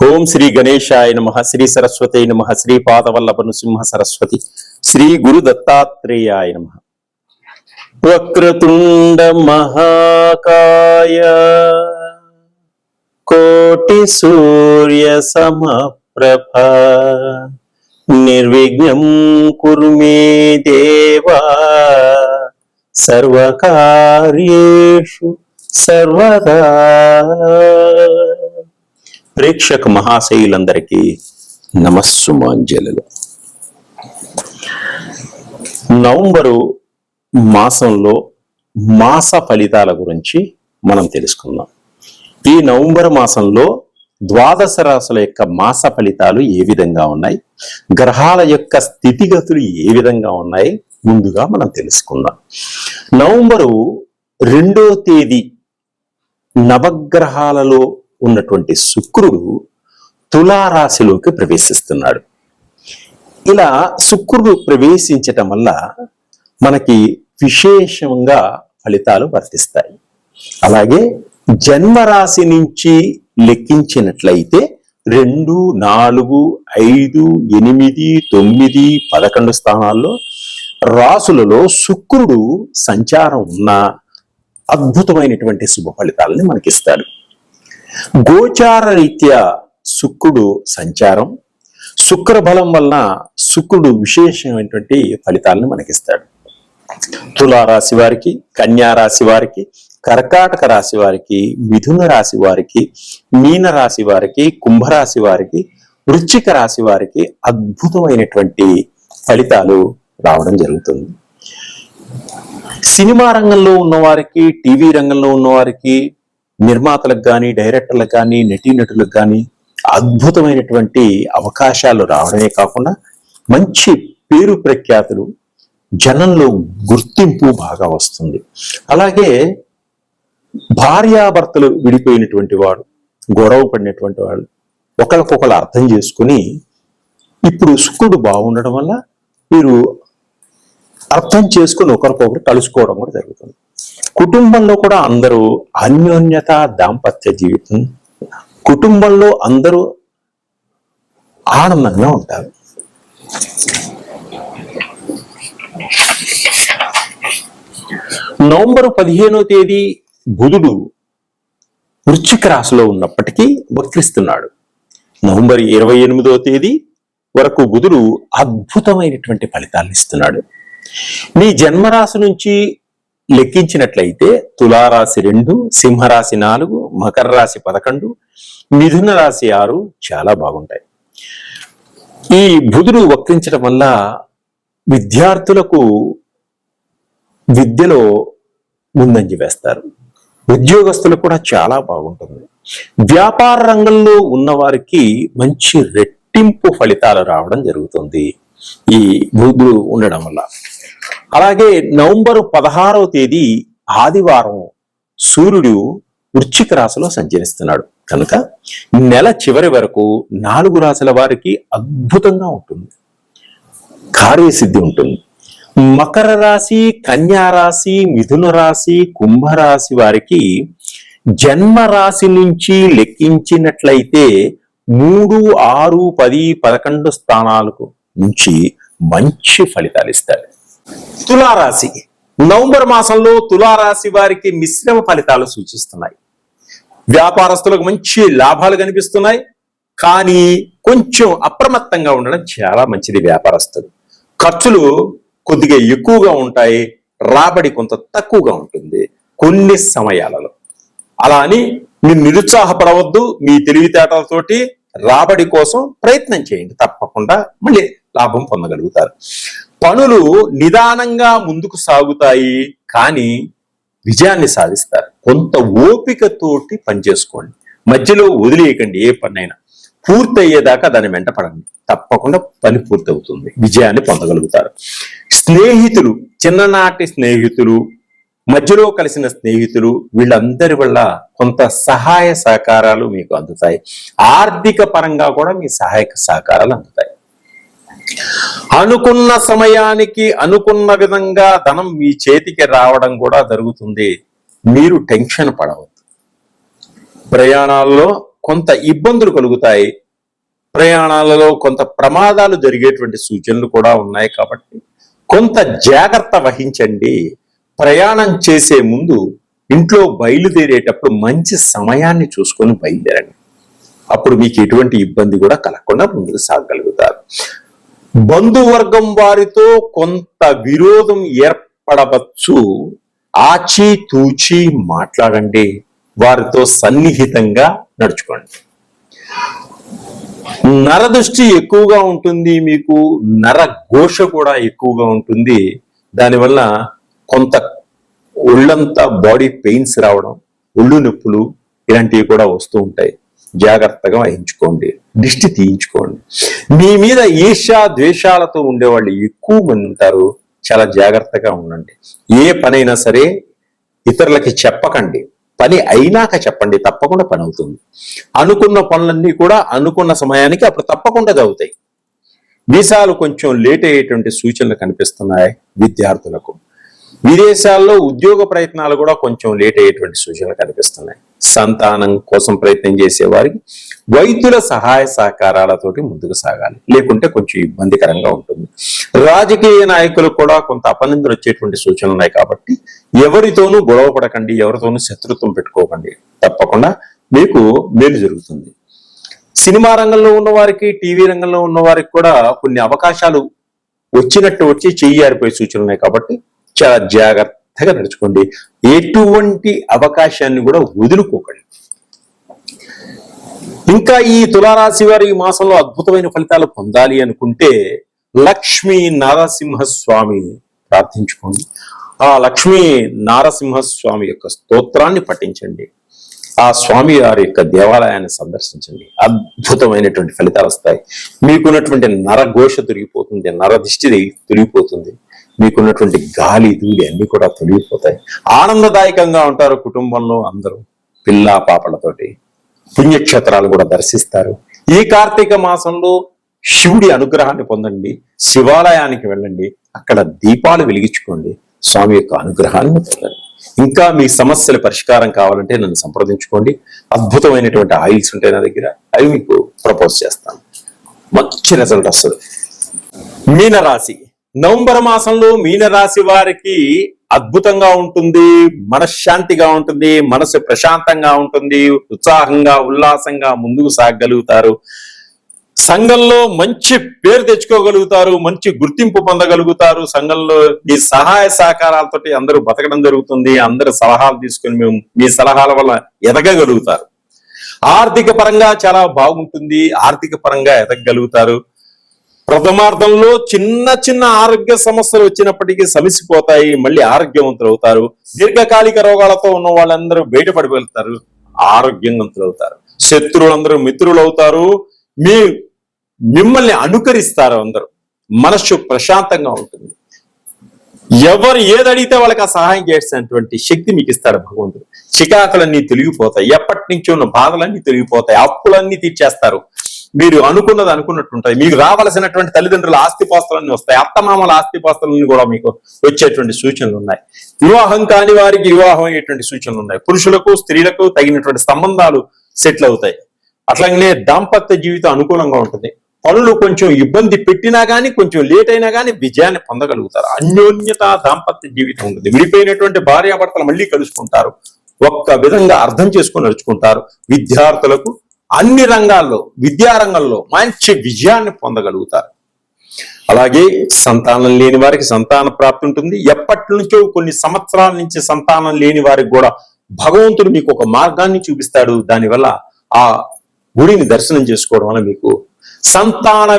ఓం శ్రీ గణేశాయ నమః, శ్రీ సరస్వతి నమః, శ్రీ పాదవల్లభ నృసింహ సరస్వతి, శ్రీ గురు దత్తాత్రేయాయ నమః. వక్రతుండ మహాకాయ కోటి సూర్య సమప్రభ నిర్విఘ్నం కురు మే దేవా సర్వకార్యేషు సర్వదా. ప్రేక్షక మహాశయులందరికీ నమస్సుమాంజలు. నవంబరు మాసంలో మాస ఫలితాల గురించి మనం తెలుసుకుందాం. ఈ నవంబర్ మాసంలో ద్వాదశ రాశుల యొక్క మాస ఫలితాలు ఏ విధంగా ఉన్నాయి, గ్రహాల యొక్క స్థితిగతులు ఏ విధంగా ఉన్నాయి ముందుగా మనం తెలుసుకుందాం. నవంబరు 2వ తేదీ నవగ్రహాలలో ఉన్నటువంటి శుక్రుడు తులారాశిలోకి ప్రవేశిస్తున్నాడు. ఇలా శుక్రుడు ప్రవేశించటం వల్ల మనకి విశేషంగా ఫలితాలు వర్తిస్తాయి. అలాగే జన్మరాశి నుంచి లెక్కించినట్లయితే 2, 4, 5, 8, 9, 11 స్థానాల్లో రాసులలో శుక్రుడు సంచారం ఉన్న అద్భుతమైనటువంటి శుభ ఫలితాలని మనకిస్తాడు. గోచార రీత్యా శుక్రుడు సంచారం, శుక్ర బలం వలన శుక్రుడు విశేషమైనటువంటి ఫలితాలను మనకిస్తాడు. తులారాశి వారికి, కన్యా రాశి వారికి, కర్కాటక రాశి వారికి, మిథున రాశి వారికి, మీన రాశి వారికి, కుంభరాశి వారికి, వృశ్చిక రాశి వారికి అద్భుతమైనటువంటి ఫలితాలు రావడం జరుగుతుంది. సినిమా రంగంలో ఉన్నవారికి, టీవీ రంగంలో ఉన్నవారికి, నిర్మాతలకు కానీ, డైరెక్టర్లకు కానీ, నటీనటులకు కానీ అద్భుతమైనటువంటి అవకాశాలు రావడమే కాకుండా మంచి పేరు ప్రఖ్యాతులు, జనంలో గుర్తింపు బాగా వస్తుంది. అలాగే భార్యాభర్తలు విడిపోయినటువంటి వాడు, గొడవ పడినటువంటి వాళ్ళు ఒకరికొకరు అర్థం చేసుకుని ఇప్పుడు శుక్రుడు బాగుండడం వల్ల వీరు అర్థం చేసుకుని ఒకరికొకరు కలుసుకోవడం కూడా జరుగుతుంది. కుటుంబంలో కూడా అందరూ అన్యోన్యత, దాంపత్య జీవితం, కుటుంబంలో అందరూ ఆనందంగా ఉంటారు. నవంబర్ 15వ తేదీ బుధుడు వృశ్చిక రాశిలో ఉన్నప్పటికీ వక్రిస్తున్నాడు. నవంబర్ 28వ తేదీ వరకు బుధుడు అద్భుతమైనటువంటి ఫలితాలను ఇస్తున్నాడు. మీ జన్మరాశి నుంచి లెక్కించినట్లయితే తులారాశి 2, సింహరాశి 4, మకర రాశి 11, మిథున రాశి 6 చాలా బాగుంటాయి. ఈ బుధుడు వక్రించడం వల్ల విద్యార్థులకు విద్యలో ముందంజ వేస్తారు. ఉద్యోగస్తులకు కూడా చాలా బాగుంటుంది. వ్యాపార రంగంలో ఉన్నవారికి మంచి రెట్టింపు ఫలితాలు రావడం జరుగుతుంది ఈ బుధుడు ఉండడం వల్ల. అలాగే నవంబర్ 16వ తేదీ ఆదివారం సూర్యుడు వృశ్చిక రాశిలో సంచరిస్తున్నాడు కనుక నెల చివరి వరకు 4 రాశుల వారికి అద్భుతంగా ఉంటుంది, కార్యసిద్ధి ఉంటుంది. మకర రాశి, కన్యా రాశి, మిథున రాశి, కుంభరాశి వారికి జన్మ రాశి నుంచి లెక్కించినట్లయితే 3, 6, 10, 11 స్థానాలకు నుంచి మంచి ఫలితాలు ఇస్తాడు. తులారాశి నవంబర్ మాసంలో తులారాశి వారికి మిశ్రమ ఫలితాలు సూచిస్తున్నాయి. వ్యాపారస్తులకు మంచి లాభాలు కనిపిస్తున్నాయి, కానీ కొంచెం అప్రమత్తంగా ఉండడం చాలా మంచిది. వ్యాపారస్తులు ఖర్చులు కొద్దిగా ఎక్కువగా ఉంటాయి, రాబడి కొంత తక్కువగా ఉంటుంది కొన్ని సమయాలలో. అలా అని మీరు నిరుత్సాహపడవద్దు. మీ తెలివితేటలతోటి రాబడి కోసం ప్రయత్నం చేయండి, తప్పకుండా మళ్ళీ లాభం పొందగలుగుతారు. పనులు నిదానంగా ముందుకు సాగుతాయి, కానీ విజయాన్ని సాధిస్తారు. కొంత ఓపికతోటి పనిచేసుకోండి, మధ్యలో వదిలేయకండి. ఏ పనైనా పూర్తయ్యేదాకా దాన్ని వెంటపడండి, తప్పకుండా పని పూర్తవుతుంది, విజయాన్ని పొందగలుగుతారు. స్నేహితులు, చిన్ననాటి స్నేహితులు, మధ్యలో కలిసిన స్నేహితులు, వీళ్ళందరి వల్ల కొంత సహాయ సహకారాలు మీకు అందుతాయి. ఆర్థిక పరంగా కూడా మీ సహాయక సహకారాలు అందుతాయి. అనుకున్న సమయానికి అనుకున్న విధంగా ధనం మీ చేతికి రావడం కూడా జరుగుతుంది. మీరు టెన్షన్ పడవద్దు. ప్రయాణాల్లో కొంత ఇబ్బందులు కలుగుతాయి. ప్రయాణాలలో కొంత ప్రమాదాలు జరిగేటువంటి సూచనలు కూడా ఉన్నాయి కాబట్టి కొంత జాగ్రత్త వహించండి. ప్రయాణం చేసే ముందు ఇంట్లో బయలుదేరేటప్పుడు మంచి సమయాన్ని చూసుకొని బయలుదేరండి. అప్పుడు మీకు ఎటువంటి ఇబ్బంది కూడా కలగకుండా ముందుకు సాగగలుగుతారు. బంధువర్గం వారితో కొంత విరోధం ఏర్పడవచ్చు. ఆచి తూచి మాట్లాడండి. వారితో సన్నిహితంగా నడుచుకోండి. నరదృష్టి ఎక్కువగా ఉంటుంది, మీకు నర ఘోష కూడా ఎక్కువగా ఉంటుంది. దానివల్ల కొంత ఒళ్ళంతా బాడీ పెయిన్స్ రావడం, ఒళ్ళు నొప్పులు ఇలాంటివి కూడా వస్తూ ఉంటాయి. జాగ్రత్తగా వహించుకోండి. దిష్టి తీయించుకోండి. మీ మీద ఈర్ష్య ద్వేషాలతో ఉండేవాళ్ళు ఎక్కువ మంది ఉంటారు. చాలా జాగ్రత్తగా ఉండండి. ఏ పనైనా సరే ఇతరులకి చెప్పకండి. పని అయినాక చెప్పండి, తప్పకుండా పని అవుతుంది. అనుకున్న పనులన్నీ కూడా అనుకున్న సమయానికి అప్పుడు తప్పకుండా అవుతాయి. వీసాలు కొంచెం లేట్ అయ్యేటువంటి సూచనలు కనిపిస్తున్నాయి విద్యార్థులకు. విదేశాల్లో ఉద్యోగ ప్రయత్నాలు కూడా కొంచెం లేట్ అయ్యేటువంటి సూచనలు కనిపిస్తున్నాయి. సంతానం కోసం ప్రయత్నం చేసే వారికి వైద్యుల సహాయ సహకారాలతోటి ముందుకు సాగాలి, లేకుంటే కొంచెం ఇబ్బందికరంగా ఉంటుంది. రాజకీయ నాయకులకు కూడా కొంత అపనిందలు వచ్చేటువంటి సూచనలు ఉన్నాయి కాబట్టి ఎవరితోనూ గొడవ పడకండి, ఎవరితోనూ శత్రుత్వం పెట్టుకోకండి. తప్పకుండా మీకు మేలు జరుగుతుంది. సినిమా రంగంలో ఉన్న వారికి, టీవీ రంగంలో ఉన్న వారికి కూడా కొన్ని అవకాశాలు వచ్చినట్టు వచ్చి చెయ్యారిపోయే సూచనలు ఉన్నాయి కాబట్టి చాలా జాగ్రత్తగా నడుచుకోండి. ఎటువంటి అవకాశాన్ని కూడా వదులుకోకండి. ఇంకా ఈ తులారాశి వారి ఈ మాసంలో అద్భుతమైన ఫలితాలు పొందాలి అనుకుంటే లక్ష్మీ నరసింహస్వామిని ప్రార్థించుకోండి. ఆ లక్ష్మీ నరసింహస్వామి యొక్క స్తోత్రాన్ని పఠించండి. ఆ స్వామి వారి యొక్క దేవాలయాన్ని సందర్శించండి. అద్భుతమైనటువంటి ఫలితాలు వస్తాయి. మీకున్నటువంటి నరఘోష తొలగిపోతుంది, నరదిష్టి తొలగిపోతుంది. మీకున్నటువంటి గాలి ధూళి అన్ని కూడా తొలగిపోతాయి. ఆనందదాయకంగా ఉంటారు కుటుంబంలో అందరూ. పిల్ల పాపలతోటి పుణ్యక్షేత్రాలు కూడా దర్శిస్తారు. ఈ కార్తీక మాసంలో శివుడి అనుగ్రహాన్ని పొందండి. శివాలయానికి వెళ్ళండి, అక్కడ దీపాలు వెలిగించుకోండి. స్వామి యొక్క అనుగ్రహాన్ని పొందండి. ఇంకా మీ సమస్యల పరిష్కారం కావాలంటే నన్ను సంప్రదించుకోండి. అద్భుతమైనటువంటి ఆయిల్స్ ఉంటాయి నా దగ్గర, అవి మీకు ప్రపోజ్ చేస్తాను. మంచి రిజల్ట్ వస్తుంది. మీనరాశి. నవంబర్ మాసంలో మీనరాశి వారికి అద్భుతంగా ఉంటుంది. మనశ్శాంతిగా ఉంటుంది, మనసు ప్రశాంతంగా ఉంటుంది, ఉత్సాహంగా ఉల్లాసంగా ముందుకు సాగగలుగుతారు. సంఘంలో మంచి పేరు తెచ్చుకోగలుగుతారు, మంచి గుర్తింపు పొందగలుగుతారు. సంఘంలో మీ సహాయ సహకారాలతోటి అందరూ బతకడం జరుగుతుంది. అందరూ సలహాలు తీసుకుని మేము మీ సలహాల వల్ల ఎదగగలుగుతారు. ఆర్థిక పరంగా చాలా బాగుంటుంది. ఆర్థిక పరంగా ఎదగగలుగుతారు. ప్రథమార్థంలో చిన్న చిన్న ఆరోగ్య సమస్యలు వచ్చినప్పటికీ సమసిపోతాయి. మళ్ళీ ఆరోగ్యవంతులు అవుతారు. దీర్ఘకాలిక రోగాలతో ఉన్న వాళ్ళందరూ బయటపడిపోతారు, ఆరోగ్యవంతులు అవుతారు. శత్రువులందరూ మిత్రులు అవుతారు. మిమ్మల్ని అనుకరిస్తారు. అందరూ మనస్సు ప్రశాంతంగా ఉంటుంది. ఎవరు ఏది అడిగితే వాళ్ళకి ఆ సహాయం చేసేటువంటి శక్తి మీకు ఇస్తాడు భగవంతుడు. చికాకులన్నీ తొలగిపోతాయి. ఎప్పటి నుంచి ఉన్న బాధలన్నీ తొలగిపోతాయి. అప్పులన్నీ తీర్చేస్తారు. మీరు అనుకున్నది అనుకున్నట్టు ఉంటాయి. మీకు రావాల్సినటువంటి తల్లిదండ్రుల ఆస్తిపాస్తులన్నీ వస్తాయి. అత్తమామల ఆస్తిపాస్తులన్నీ కూడా మీకు వచ్చేటువంటి సూచనలు ఉన్నాయి. వివాహం కాని వారికి వివాహం అయ్యేటువంటి సూచనలు ఉన్నాయి. పురుషులకు స్త్రీలకు తగినటువంటి సంబంధాలు సెటిల్ అవుతాయి. అట్లాగనే దాంపత్య జీవితం అనుకూలంగా ఉంటుంది. పనులు కొంచెం ఇబ్బంది పెట్టినా కానీ, కొంచెం లేట్ అయినా కానీ విజయాన్ని పొందగలుగుతారు. అన్యోన్యత దాంపత్య జీవితం ఉంటుంది. విడిపోయినటువంటి భార్యాభర్తలు మళ్ళీ కలుసుకుంటారు. ఒక్క విధంగా అర్థం చేసుకొని నడుచుకుంటారు. విద్యార్థులకు అన్ని రంగాల్లో, విద్యారంగంలో మంచి విజయాన్ని పొందగలుగుతారు. అలాగే సంతానం లేని వారికి సంతాన ప్రాప్తి ఉంటుంది. ఎప్పటి నుంచో కొన్ని సంవత్సరాల నుంచి సంతానం లేని వారికి కూడా భగవంతుడు మీకు ఒక మార్గాన్ని చూపిస్తాడు. దానివల్ల ఆ గుడిని దర్శనం చేసుకోవడం వల్ల మీకు సంతాన